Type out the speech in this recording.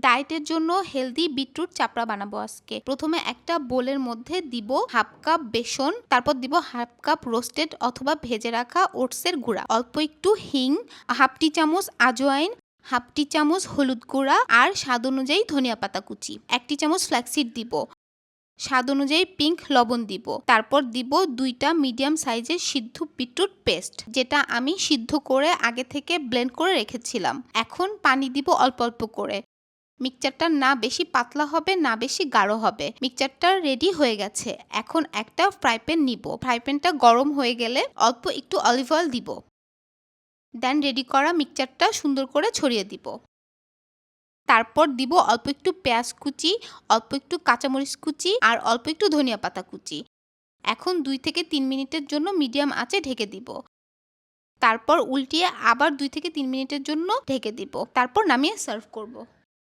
ডায়েটের জন্য healthy beetroot চাপড়া বানাবো আজকে। প্রথমে একটা বোলের মধ্যে দিব হাফ কাপ বেসন, তারপর দিব হাফ কাপ রোস্টেড অথবা ভেজে রাখা ওটসের গুঁড়া, অল্প একটু হিং, হাফ টি চামচ আজওয়াইন, হাফ টি চামচ হলুদ গুঁড়া আর স্বাদ অনুযায়ী ধনিয়া পাতা কুচি, 1 টি চামচ ফ্ল্যাক্সিড দিব, স্বাদ অনুযায়ী পিঙ্ক লবণ দিব। তারপর দিব 2টা মিডিয়াম সাইজের সিদ্ধ বিটরুট পেস্ট, যেটা আমি সিদ্ধ করে আগে থেকে ব্লেন্ড করে রেখেছিলাম। এখন পানি দিব অল্প অল্প করে। মিক্সচারটা না বেশি পাতলা হবে না বেশি গাঢ় হবে। মিক্সচারটা রেডি হয়ে গেছে। এখন একটা ফ্রাই প্যান নিব। ফ্রাই প্যানটা গরম হয়ে গেলে অল্প একটু অলিভ অয়েল দিব। দেন রেডি করা মিক্সচারটা সুন্দর করে ছড়িয়ে দিব। তারপর দিব অল্প একটু পেঁয়াজ কুচি, অল্প একটু কাঁচামরিচ কুচি আর অল্প একটু ধনিয়া পাতা কুচি। এখন 2 থেকে 3 মিনিটের জন্য মিডিয়াম আঁচে ঢেকে দিব। তারপর উল্টিয়ে আবার 2 থেকে 3 মিনিটের জন্য ঢেকে দিব। তারপর নামিয়ে সার্ভ করব।